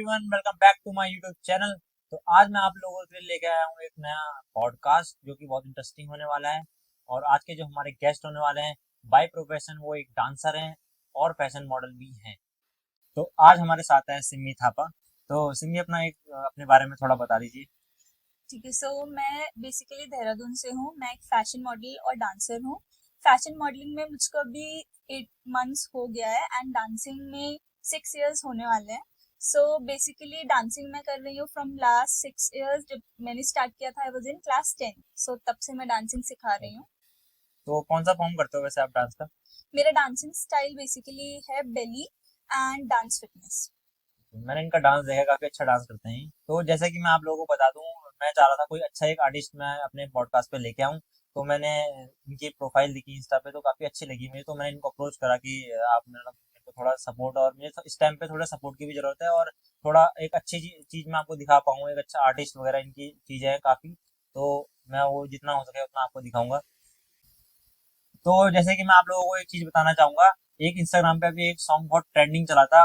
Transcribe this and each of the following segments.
Everyone, welcome back to my YouTube channel. तो आज मैं आप लोगों के लिए लेके आया हूँ एक नया पॉडकास्ट जो कि बहुत इंटरेस्टिंग होने वाला है। और आज के जो हमारे गेस्ट होने वाले हैं, बाय प्रोफेशन वो एक डांसर हैं और फैशन मॉडल भी हैं। तो आज हमारे साथ है सिमी थापा। तो सिमी अपना अपने बारे में थोड़ा बता दीजिए। ठीक है। मैं बेसिकली देहरादून से हूँ। मैं एक फैशन मॉडल और डांसर हूँ। फैशन मॉडलिंग में मुझको अभी 8 मंथ्स हो गया है एंड डांसिंग में 6 इयर्स होने वाले हैं। बेसिकली डांसिंग मैं कर रही हूँ फ्रॉम लास्ट 6 इयर्स। जब मैंने स्टार्ट किया था आई वॉज इन क्लास 10। तब से मैं डांसिंग सिखा रही हूँ। तो कौन सा फॉर्म करते हो वैसे आप डांस का? मेरा डांसिंग स्टाइल बेसिकली है बेली एंड डांस फिटनेस। मैंने इनका डांस देखा, काफी अच्छा डांस करते हैं। तो जैसे कि मैं आप लोगों को बता दूं, मैं चाह रहा था कोई अच्छा एक आर्टिस्ट मैं अपने पॉडकास्ट पे लेके आऊं। तो मैंने इनकी प्रोफाइल देखी इंस्टा पे, तो काफी अच्छी लगी मुझे। तो मैंने इनको अप्रोच करा कि आप मतलब मेरे को थोड़ा सपोर्ट, और मुझे इस टाइम पे थोड़ा सपोर्ट की भी जरूरत है, और थोड़ा एक अच्छी चीज मैं आपको दिखा पाऊँ, एक अच्छा आर्टिस्ट वगैरह इनकी चीजें हैं काफी। तो मैं वो जितना हो सके उतना आपको दिखाऊंगा। तो जैसे कि मैं आप लोगों को एक चीज बताना चाहूंगा। एक इंस्टाग्राम पे अभी एक सॉन्ग बहुत ट्रेंडिंग चला था,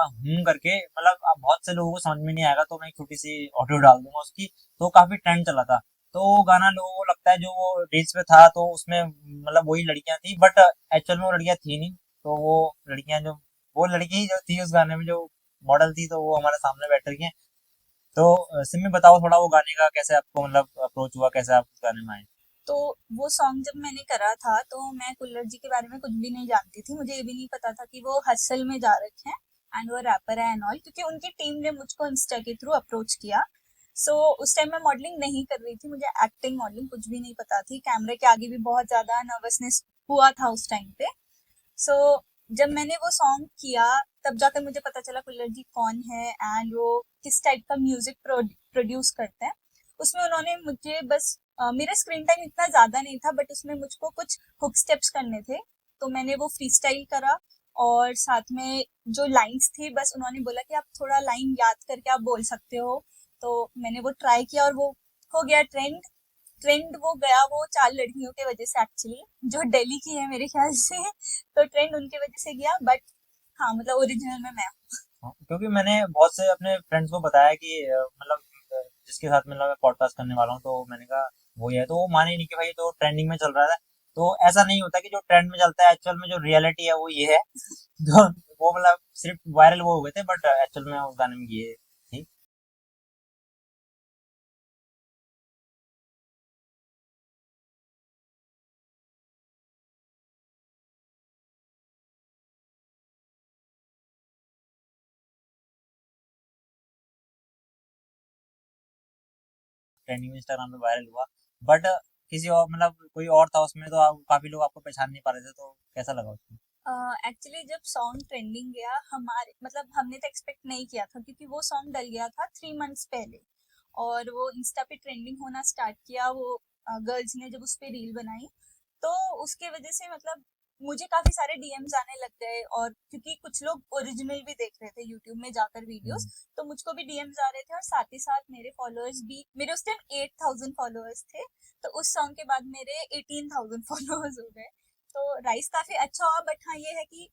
करके, मतलब अब बहुत से लोगों को समझ में नहीं आएगा, तो मैं एक छोटी सी ऑडियो डाल दूंगा उसकी। तो काफी ट्रेंड चला था। तो वो गाना लोगों को लगता है जो वो रील्स पे था, तो उसमें मतलब वही लड़कियां थी, बट एक्चुअल में वो लड़कियां थी नहीं। तो वो लड़की जो थी उस गाने में जो मॉडल थी, तो वो हमारे सामने बैठ रही है। तो सिमी बताओ थोड़ा वो गाने का कैसे आपको मतलब अप्रोच हुआ, कैसे आप उस गाने में आए? तो वो सॉन्ग जब मैंने करा था तो मैं कुल्लर जी के बारे में कुछ भी नहीं जानती थी। मुझे ये भी नहीं पता था कि वो हसल में जा रखे हैं एंड वो रैपर है एंड ऑल, क्योंकि उनकी टीम ने मुझको इंस्टा के थ्रू अप्रोच किया। उस टाइम मैं मॉडलिंग नहीं कर रही थी, मुझे एक्टिंग मॉडलिंग कुछ भी नहीं पता थी। कैमरे के आगे भी बहुत ज्यादा नर्वसनेस हुआ था उस टाइम पे। सो जब मैंने वो सॉन्ग किया तब जाकर मुझे पता चला कुल्लर जी कौन है एंड वो किस टाइप का म्यूजिक प्रोड्यूस करते हैं। उसमें उन्होंने मुझे बस मेरा स्क्रीन टाइम इतना ज्यादा नहीं था, बट उसमें मुझको कुछ हुक स्टेप्स करने थे। तो मैंने वो फ्री स्टाइल करा। और साथ में जो लाइंस थी, बस उन्होंने बोला कि आप थोड़ा लाइन याद करके आप बोल सकते हो। तो मैंने वो ट्राई किया और वो हो गया ट्रेंड। ट्रेंड वो गया वो 4 लड़कियों के वजह से, एक्चुअली जो दिल्ली की है मेरे ख्याल से। तो ट्रेंड उनके वजह से गया, बट हाँ मतलब ओरिजिनल में मैं हूँ। हाँ, क्योंकि मैंने बहुत से अपने फ्रेंड्स को बताया कि मतलब जिसके साथ मतलब मैं पॉडकास्ट करने वाला हूँ, तो मैंने कहा वही है। तो वो माने ही नहीं कि भाई तो ट्रेंडिंग में चल रहा है। तो ऐसा नहीं होता कि जो ट्रेंड में चलता है, एक्चुअल में जो रियलिटी है वो ये है। जो वो मतलब सिर्फ वायरल वो हो गए थे, बट एक्चुअल में उस गाने में ये थी। ट्रेंडिंग में इंस्टाग्राम पे वायरल हुआ, बट किसी और मतलब कोई और था उसमें, तो काफी लोग आपको पहचान नहीं पा रहे थे। तो कैसा लगा उसमें? एक्चुअली जब सॉन्ग ट्रेंडिंग गया, हमारे मतलब हमने तो एक्सपेक्ट नहीं किया था, क्योंकि वो सॉन्ग डल गया था 3 मंथ्स पहले। और वो इंस्टा पे ट्रेंडिंग होना स्टार्ट किया, वो गर्ल्स ने जब उस पे रील बनाई। तो उसके वजह से मतलब मुझे काफी सारे डीएम्स आने लग गए, और क्योंकि कुछ लोग ओरिजिनल भी देख रहे थे यूट्यूब में जाकर वीडियोस। हम्म। तो मुझको भी डीएम्स आ रहे थे, और साथ ही साथ मेरे फॉलोअर्स भी, मेरे उस टाइम 8,000 फॉलोअर्स थे। तो उस सॉन्ग के बाद मेरे 18,000 फॉलोअर्स हो गए। तो राइस काफी अच्छा हुआ, बट हाँ ये है कि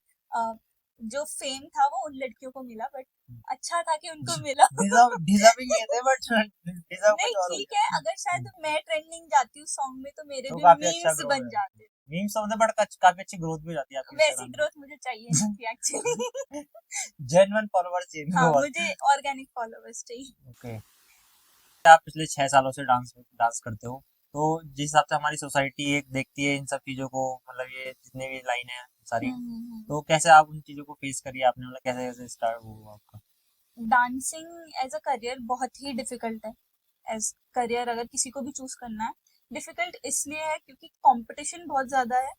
जो फेम था वो उन लड़कियों को मिला, बट अच्छा था कि उनको मिला। डिजर्विंग ये थे, बट डिजर्व नहीं कुछ और हो ठीक है, गया। अगर शायद मैं ट्रेंडिंग जाती उस सॉन्ग में तो मेरे तो भी काफी अच्छा मीम्स ग्रो बन है। जाते। मीम्स होते, बट काफी अच्छी ग्रोथ भी हो जाती है आपकी वैसी इंस्टाग्राम ग्रोथ मुझे चाहिए नहीं थी एक्चुअली। जेन्युइन फॉलोवर चाहिए मेरे हाँ, को बस। मुझे ऑर्गेनिक फॉलोअर्स चाहिए। ओके। आप पिछले 6 सालों से डांस डांस करते हो, तो जिस हिसाब से हमारी सोसाइटी एक देखती है इन सब चीजों को, मतलब ये जितने भी लाइन है सारी, तो कैसे आप उन चीजों को फेस करिए आपने, मतलब कैसे कैसे स्टार्ट हुआ आपका? डांसिंग एज अ करियर बहुत ही डिफिकल्ट है। एज करियर अगर किसी को भी चूज करना है, डिफिकल्ट इसलिए है क्योंकि कंपटीशन बहुत ज्यादा है।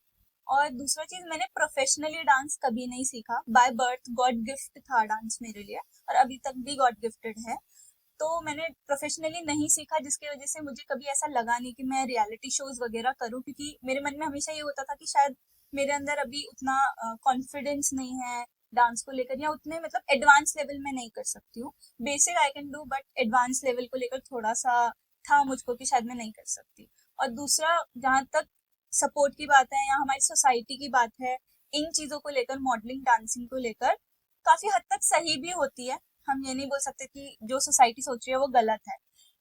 और दूसरा चीज, मैंने प्रोफेशनली डांस कभी नहीं सीखा। बाय बर्थ गॉड गिफ्ट था डांस मेरे लिए, और अभी तक भी गॉड गिफ्टेड है। तो मैंने प्रोफेशनली नहीं सीखा, जिसकी वजह से मुझे कभी ऐसा लगा नहीं कि मैं रियलिटी शोज वगैरह करूं, क्योंकि मेरे मन में हमेशा ये होता था कि शायद मेरे अंदर अभी उतना कॉन्फिडेंस नहीं है डांस को लेकर, या उतने मतलब एडवांस लेवल में नहीं कर सकती हूँ। Basic I can do, but advance level को लेकर थोड़ा सा था मुझको कि शायद मैं नहीं कर सकती। और दूसरा, जहाँ तक सपोर्ट की बात है या हमारी सोसाइटी की बात है, इन चीजों को लेकर, मॉडलिंग डांसिंग को लेकर काफी हद तक सही भी होती है। हम ये नहीं बोल सकते कि जो सोसाइटी सोच रही है वो गलत है,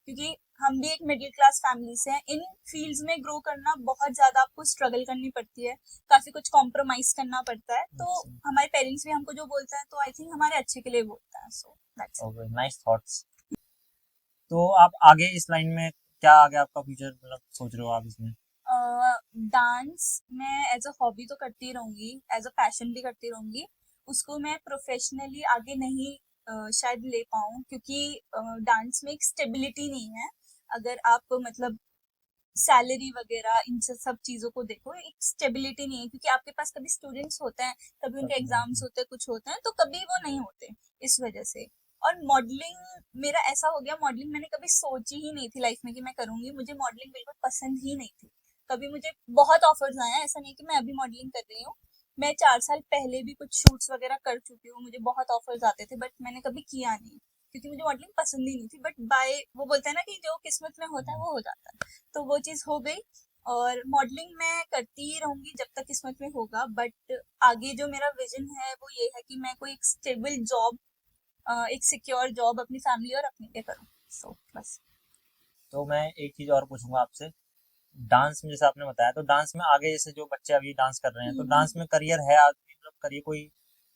क्योंकि हम भी एक मिडिल क्लास फैमिली से हैं। इन फील्ड्स में ग्रो करना बहुत ज्यादा आपको स्ट्रगल करनी पड़ती है, काफी कुछ कॉम्प्रोमाइज करना पड़ता है। तो अच्छा। हमारे पेरेंट्स भी हमको जो बोलते हैं तो आई थिंक हमारे अच्छे के लिए बोलते हैं, so that's okay, nice thoughts. तो आप आगे इस लाइन में क्या आगे आपका फ्यूचर मतलब सोच रहे हो आप इसमें? डांस मैं एज अ हॉबी तो करती रहूंगी, एज अ पैशन भी करती रहूंगी। उसको मैं प्रोफेशनली आगे नहीं शायद ले पाऊँ, क्योंकि डांस में एक स्टेबिलिटी नहीं है। अगर आप मतलब सैलरी वगैरह इन सब चीजों को देखो, एक स्टेबिलिटी नहीं है, क्योंकि आपके पास कभी स्टूडेंट्स होते हैं, कभी उनके एग्जाम्स होते हैं, कुछ होते हैं, तो कभी वो नहीं होते इस वजह से। और मॉडलिंग मेरा ऐसा हो गया, मॉडलिंग मैंने कभी सोची ही नहीं थी लाइफ में कि मैं करूंगी। मुझे मॉडलिंग बिल्कुल पसंद ही नहीं थी। कभी मुझे बहुत ऑफर्स आए हैं, ऐसा नहीं कि मैं अभी मॉडलिंग कर रही हूँ। मैं 4 साल पहले भी कुछ शूट्स वगैरह कर चुकी हूँ, मुझे बहुत ऑफर्स आते थे, बट मैंने कभी किया नहीं, क्योंकि मुझे मॉडलिंग पसंद ही नहीं थी। बट बाय वो बोलते हैं ना कि जो किस्मत में होता है वो हो जाता है, तो वो चीज हो गई। और मॉडलिंग मैं करती ही रहूंगी जब तक किस्मत में होगा। बट आगे जो मेरा विजन है वो ये है कि मैं कोई एक स्टेबल जॉब, एक सिक्योर जॉब अपनी फैमिली और अपने लिए करूँ। सो बस। तो मैं एक चीज और पूछूंगा आपसे। डांस में जैसे आपने बताया, तो डांस में आगे जैसे जो बच्चे अभी डांस कर रहे हैं, तो हम्म, डांस में करियर है आदमी, मतलब करियर कोई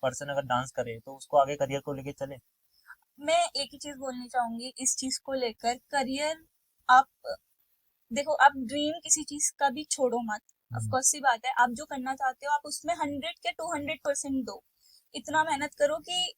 पर्सन अगर डांस करे तो उसको आगे करियर को लेके चले? मैं एक ही चीज बोलनी चाहूंगी इस चीज को लेकर, करियर आप देखो, आप ड्रीम किसी चीज का भी छोड़ो मत। ऑफ हम्म, कोर्स सी बात है, आप जो करना चाहते हो आप उसमें 100 के 200% दो। इतना मेहनत करो कि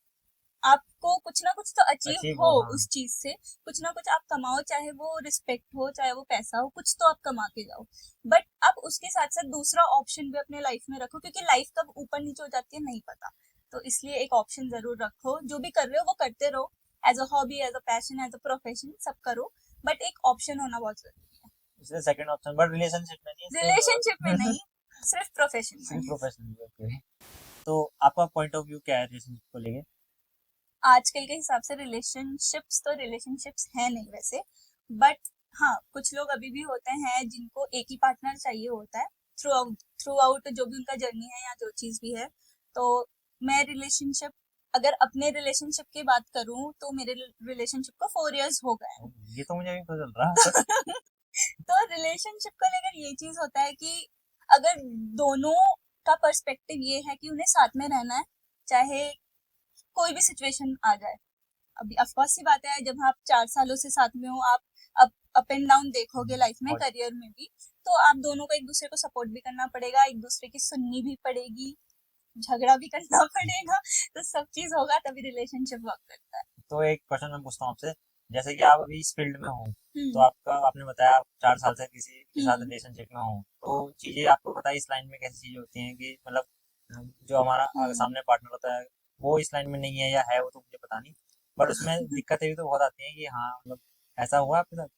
आपको कुछ ना कुछ तो अचीव अचीव हो हो, हाँ। उस चीज से। कुछ ना कुछ आप कमाओ, चाहे वो रिस्पेक्ट हो, चाहे वो पैसा हो, कुछ तो आप कमा के जाओ। बट आप उसके साथ साथ दूसरा ऑप्शन भी अपने लाइफ में रखो, क्योंकि लाइफ कब ऊपर नीचे हो जाती है नहीं पता। तो इसलिए एक ऑप्शन जरूर रखो, जो भी कर रहे हो वो करते रहो, as a hobby, as a passion, as a profession, सब करो। बट एक ऑप्शन होना बहुत जरूरी है। इसलिए सेकंड ऑप्शन, बट रिलेशनशिप में नहीं, रिलेशनशिप में सिर्फ नहीं, सिर्फ प्रोफेशन सिर्फ में। प्रोफेशनल। ओके। तो आपका पॉइंट ऑफ व्यू क्या है रिलेशनशिप को लेके? आजकल के हिसाब से रिलेशनशिप्स तो रिलेशनशिप्स है नहीं वैसे। बट हाँ, कुछ लोग अभी भी होते हैं जिनको एक ही पार्टनर चाहिए होता है थ्रू आउट जो भी उनका जर्नी है या जो चीज भी है। तो मैं रिलेशनशिप, अगर अपने रिलेशनशिप की बात करूं तो मेरे रिलेशनशिप को 4 इयर्स हो गए हैं। ये तो मुझे भी पता चल रहा। तो रिलेशनशिप को लेकर ये चीज होता है कि अगर दोनों का पर्सपेक्टिव ये है कि उन्हें साथ में रहना है, चाहे कोई भी सिचुएशन आ जाए। अभी ऑफ कोर्स सी बात है, जब आप 4 सालों से साथ में हो, आप अप एंड डाउन देखोगे लाइफ में, और करियर में भी। तो आप दोनों को एक दूसरे को सपोर्ट भी करना पड़ेगा, एक दूसरे की सुननी भी पड़ेगी, झगड़ा भी करना पड़ेगा। तो सब चीज होगा तभी रिलेशनशिप वर्क करता है। तो एक क्वेश्चन मैं पूछता हूँ आपसे। जैसे कि आप अभी इस फील्ड में हो, तो हम्म। आपका आपने बताया आप 4 साल से किसी के साथ हम्म। रिलेशनशिप में हो, तो चीजें आपको पता है इस लाइन में कैसी चीजें होती हैं कि मतलब जो हमारा हम्म। सामने पार्टनर होता है वो इस लाइन में नहीं है या है, वो तो मुझे पता नहीं। बट उसमें दिक्कतें भी तो बहुत आती हैं कि हाँ मतलब ऐसा हुआ आपके साथ?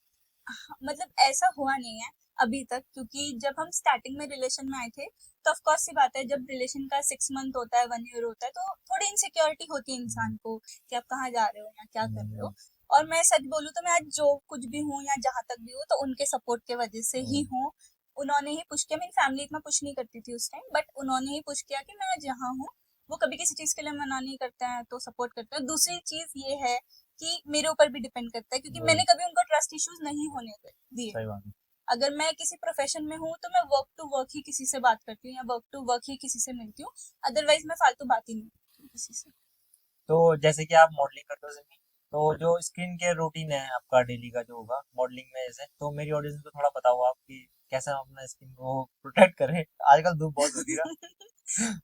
मतलब ऐसा हुआ नहीं है अभी तक, क्योंकि जब हम स्टार्टिंग में रिलेशन में आए थे तो ऑफ कोर्स सी बात है, जब रिलेशन का 6 मंथ होता है, 1 ईयर होता है, तो थोड़ी इनसिक्योरिटी होती है इंसान को कि आप कहाँ जा रहे हो या क्या कर रहे हो। और मैं सच बोलूँ तो मैं आज जो कुछ भी हूँ या जहाँ तक भी हूँ तो उनके सपोर्ट के वजह से ही हूँ। उन्होंने ही पुश किया, मेरी फैमिली इतना पुश नहीं करती थी उस टाइम, बट उन्होंने ही पुश किया कि मैं आज यहाँ हूँ। वो कभी किसी चीज के लिए मना नहीं करते हैं, तो सपोर्ट करते हैं। दूसरी चीज ये है कि मेरे ऊपर भी डिपेंड करता है, क्योंकि वही, मैंने कभी उनको ट्रस्ट इश्यूज नहीं होने दिए। सही बात है। अगर मैं किसी प्रोफेशन में हूँ तो मैं वर्क टू वर्क ही किसी से बात करती हूँ या वर्क टू वर्क ही किसी से मिलती हूँ। अदरवाइज मैं फालतू बात ही नहीं करती हूँ किसी से। तो जैसे कि आप मॉडलिंग करते हो सभी, तो जो स्किन केयर रूटीन है आपका डेली का जो होगा मॉडलिंग में, जैसे तो मेरी ऑडियंस को थोड़ा बताओ आप कि कैसे हम अपना स्किन को प्रोटेक्ट करें, आजकल धूप बहुत होती है ना।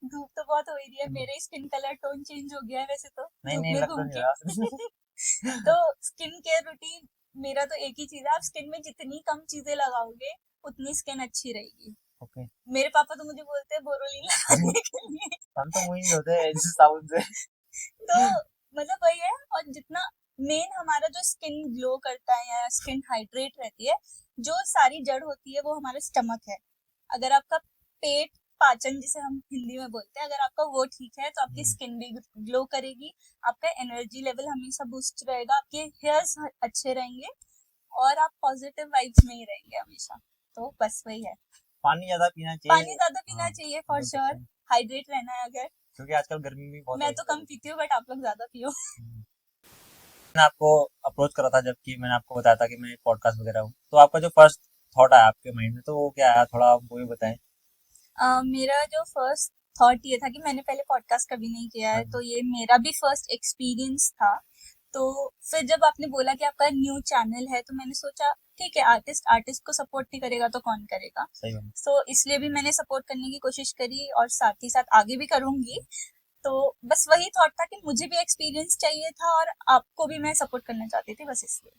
धूप तो बहुत हो रही है, मेरे स्किन कलर टोन चेंज हो गया है वैसे तो नहीं धूप नहीं, में लग तो घूम नहीं के। रहा। तो स्किन केयर रूटीन मेरा तो एक ही चीज है, आप स्किन में जितनी कम चीजें लगाओगे उतनी स्किन अच्छी रहेगी। ओके। मेरे पापा तो मुझे बोलते हैं बोरोलीन लगाने के लिए। हम तो वही होते हैं जिस साबुन से। तो मतलब वही है। और जितना मेन हमारा जो स्किन ग्लो करता है या स्किन हाइड्रेट रहती है, जो सारी जड़ होती है वो हमारा स्टमक है। अगर आपका पेट, पाचन जिसे हम हिंदी में बोलते हैं, अगर आपका वो ठीक है तो आपकी स्किन भी ग्लो करेगी, आपका एनर्जी लेवल हमेशा बूस्ट रहेगा, आपके हेयर्स अच्छे रहेंगे, और आप पॉजिटिव वाइब्स में ही रहेंगे हमेशा। तो बस वही है। पानी ज्यादा पीना चाहिए। पानी ज्यादा हाँ, पीना चाहिए फॉर बोल सकते श्योर। हैं, हाइड्रेट रहना है अगर। क्योंकि आजकल गर्मी भी बहुत मैं हो रही तो है कम तो। पीती हूँ, बट आप लोग ज्यादा पियो। मैंने आपको अप्रोच करा था, जबकि मैंने आपको बताया था कि मैं पॉडकास्ट वगैरह हूँ, तो आपका जो फर्स्ट थॉट आया आपके माइंड में, तो वो क्या आया, थोड़ा आप वो भी बताएं। मेरा जो फर्स्ट थॉट ये था कि मैंने पहले पॉडकास्ट कभी नहीं किया हाँ है, जी। तो ये मेरा भी फर्स्ट एक्सपीरियंस था। तो फिर जब आपने बोला कि आपका न्यू चैनल है, तो मैंने सोचा ठीक है, आर्टिस्ट आर्टिस्ट को सपोर्ट नहीं करेगा तो कौन करेगा। सही बात। सो इसलिए भी मैंने सपोर्ट करने की कोशिश करी और साथ ही साथ आगे भी करूंगी। तो बस वही थॉट था कि मुझे भी एक्सपीरियंस चाहिए था और आपको भी मैं सपोर्ट करना चाहती थी, बस इसलिए।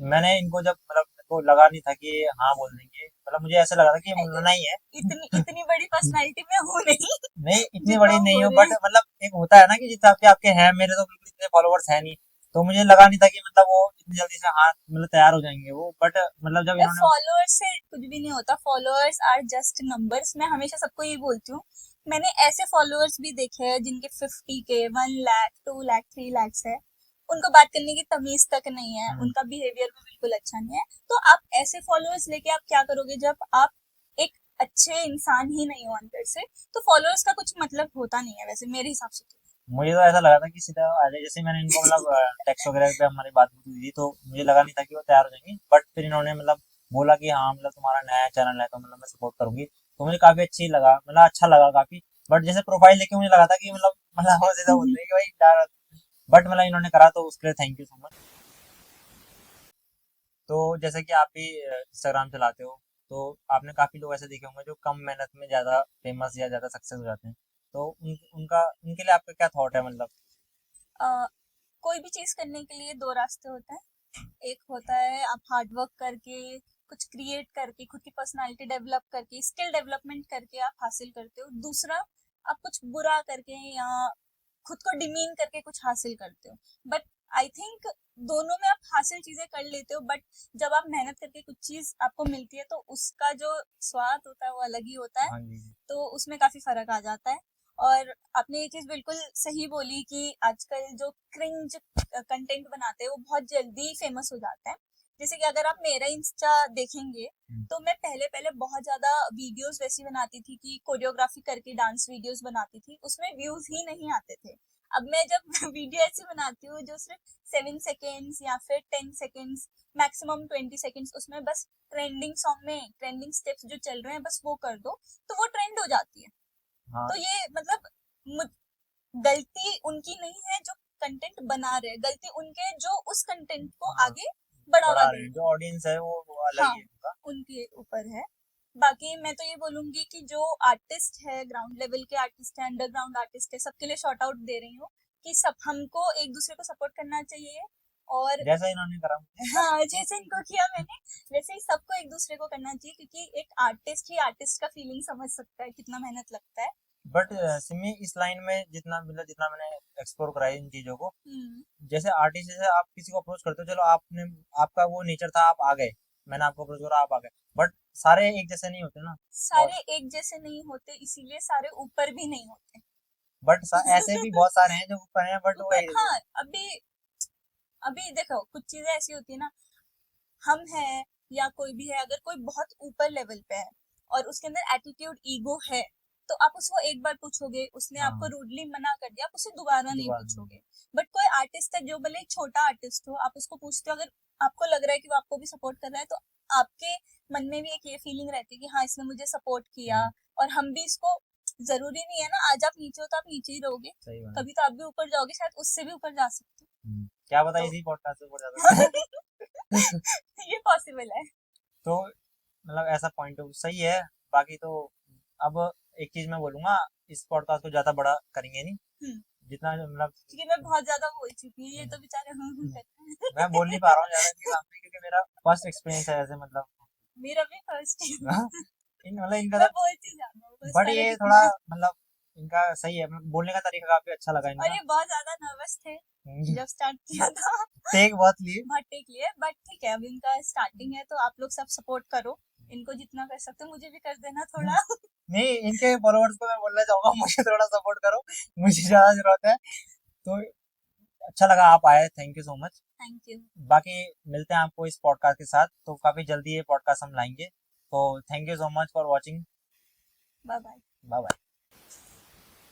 मैंने इनको जब मतलब मेरे को लगा नहीं था कि ये हाँ बोल देंगे, मतलब मुझे ऐसा लगा था कि ये नहीं, बोलना ही है। इतनी इतनी बड़ी पर्सनालिटी मैं हूँ नहीं नहीं इतनी जितना बड़ी वो नहीं बोल हो, रहे बट हैं। मतलब एक होता है ना कि जितना आपके आपके हैं, मेरे तो बिल्कुल इतने फॉलोवर्स है नहीं, तो मुझे लगा नहीं था कि मतलब वो इतनी जल्दी से हाँ मतलब तैयार हो जाएंगे वो, बट मतलब जब इन्होंने। फॉलोअर्स से कुछ भी नहीं होता, फॉलोअर्स आर जस्ट नंबर्स। मैं हमेशा सबको ये बोलती हूँ। मैंने ऐसे फॉलोअर्स भी देखे हैं जिनके 50K, 1 लाख, 2 लाख, 3 लाख है। उनको बात करने की तमीज तक नहीं है, हम्म, उनका बिहेवियर भी बिल्कुल अच्छा नहीं है। तो आप ऐसे फॉलोअर्स लेके आप क्या करोगे जब आप एक अच्छे इंसान ही नहीं हो अंदर से। तो फॉलोअर्स का कुछ मतलब होता नहीं है वैसे मेरे हिसाब से तो। मुझे तो ऐसा लगा था कि सीधा आ जाए, जैसे मैंने इनको मतलब टेक्स्ट वगैरह पे हमारी बात हुई थी, तो मुझे लगा नहीं था कि वो तैयार हो जाएंगे, बट फिर इन्होंने मतलब बोला कि हाँ मतलब तुम्हारा नया चैनल है तो मतलब मैं सपोर्ट करूंगी, तो मुझे काफी अच्छी लगा, मतलब अच्छा लगा काफी। बट जैसे प्रोफाइल लेके मुझे लगा था कि मतलब वो सीधा बोलते हैं कि भाई यार, बट मतलब इन्होंने करा तो उसके लिए थैंक यू सो मच। तो जैसे कि आप भी इंस्टाग्राम चलाते हो, तो आपने काफी लोग ऐसे देखे होंगे जो कम मेहनत में ज्यादा फेमस या ज्यादा सक्सेस हो जाते हैं, तो उनके लिए आपका क्या थॉट है मतलब। अ, कोई भी चीज करने के लिए दो रास्ते होते हैं। एक होता है आप हार्ड वर्क करके, कुछ क्रिएट करके, खुद की पर्सनालिटी डेवलप करके, स्किल डेवलपमेंट करके आप हासिल करते हो। दूसरा, आप कुछ बुरा करके या खुद को डिमीन करके कुछ हासिल करते हो। बट आई थिंक दोनों में आप हासिल चीजें कर लेते हो, बट जब आप मेहनत करके कुछ चीज आपको मिलती है तो उसका जो स्वाद होता है वो अलग ही होता है। हाँ जी। तो उसमें काफी फर्क आ जाता है। और आपने ये चीज बिल्कुल सही बोली कि आजकल जो क्रिंज कंटेंट बनाते हैं वो बहुत जल्दी फेमस हो जाता है। जैसे कि अगर आप मेरा इंस्टा देखेंगे, हम्म, तो मैं पहले पहले बहुत ज्यादा वीडियोस वैसी बनाती थी कि कोरियोग्राफी करके डांस वीडियोस बनाती थी, उसमें व्यूज ही नहीं आते थे। अब मैं जब वीडियो ऐसी बनाती हूँ जो सिर्फ 7 सेकेंड्स या फिर 10 सेकेंड्स, मैक्सिमम 20 सेकेंड्स, उसमें बस ट्रेंडिंग सॉन्ग में ट्रेंडिंग स्टेप्स जो चल रहे हैं बस वो कर दो, तो वो ट्रेंड हो जाती है। हाँ तो ये मतलब गलती उनकी नहीं है जो कंटेंट बना रहे हैं, गलती उनके जो उस कंटेंट को हाँ, आगे बढ़ावा बढ़ा दे रहे हैं, रहे जो हैं। ऑडियंस है वो अलग हाँ, ही है उनका। उनके ऊपर है। बाकी मैं तो ये बोलूंगी कि जो आर्टिस्ट है, ग्राउंड लेवल के आर्टिस्ट है, अंडरग्राउंड आर्टिस्ट है, सबके लिए शॉर्ट आउट दे रही हूँ कि सब हमको एक दूसरे को सपोर्ट करना चाहिए। और जैसा इन्होंने करा मुझे। हाँ, जैसे इनको किया मैंने, वैसे ही सबको एक दूसरे को करना चाहिए, क्योंकि एक आर्टिस्ट ही आर्टिस्ट का फीलिंग समझ सकता है, कितना मेहनत लगता है। बट बस। सिमी इस लाइन में जितना मतलब जितना मैंने एक्सप्लोर करा है इन चीजों को, हम्म। जैसे आर्टिस्ट जैसे आप किसी को अप्रोच करते हो, चलो आपने आपका वो नेचर था, आप आ गए, मैंने आपको अप्रोच करा, आप आ गए, बट सारे एक जैसे नहीं होते ना। और सारे एक जैसे नहीं होते, इसीलिए सारे ऊपर भी नहीं होते। बट ऐसे भी बहुत सारे हैं जो ऊपर हैं, बट वो ऊपर, हाँ। अभी अभी देखो, कुछ चीजें ऐसी होती है ना, हम हैं या कोई भी है, अगर कोई बहुत ऊपर लेवल पे है और उसके अंदर एटीट्यूड, ईगो है, तो आप उसको एक बार पूछोगे, उसने आपको हाँ रूडली मना कर दिया, आप उसे दोबारा नहीं दोबारा नहीं। पूछोगे। बट कोई आर्टिस्ट है जो भले ही छोटा आर्टिस्ट हो, आप उसको पूछते हो, अगर आपको लग रहा है कि वो आपको भी सपोर्ट कर रहा है, तो आपके मन में भी एक ये फीलिंग रहती है कि हाँ, इसने मुझे सपोर्ट किया हम्म, और हम भी इसको। जरूरी नहीं है ना आज आप नीचे हो तो आप नीचे ही रहोगे, सही बात है। कभी तो आप भी ऊपर जाओगे, शायद उससे भी ऊपर जा सकते क्या पता हो। इसी पॉडकास्ट से ऊपर तो जाता। ये पॉसिबल है। तो मतलब ऐसा पॉइंट सही है। बाकी तो अब एक चीज मैं बोलूंगा, इस पॉडकास्ट को ज्यादा बड़ा करेंगे नहीं, हम्म, जितना मतलब क्योंकि मैं बहुत ज्यादा बोल चुकी हूँ, ये हम्म, तो बेचारे करते मैं बोल नहीं पा रहा हूँ ज्यादा इनके हैं। सामने, क्योंकि मेरा फर्स्ट एक्सपीरियंस है ऐसे मतलब। मेरा भी फर्स्ट हाँ, टाइम। मतलब इनका मैं तो, बोलती ज्यादा हूँ, बस बट फर्क ये थोड़ा इतना है। मतलब इनका सही है, मतलब बोलने का तरीका काफी अच्छा लगा और इनका। ये बहुत ज्यादा नर्वस थे जब स्टार्ट किया था। टेक बहुत लिए। बहुत टेक लिए, बट ठीक है, अभी इनका स्टार्टिंग है, तो आप लोग सब सपोर्ट करो इनको जितना कर सकते हो, मुझे भी कर देना थोड़ा। नहीं इनके फॉलोअर्स को मैं बोलना चाहूंगा, मुझे थोड़ा सपोर्ट करो, मुझे ज्यादा जरूरत है। तो अच्छा लगा आप आए, thank you so much. Thank you. बाकी मिलते हैं आपको इस पॉडकास्ट के साथ, तो काफी जल्दी ये पॉडकास्ट हम लाएंगे। तो thank you so much for watching. Bye bye. Bye bye.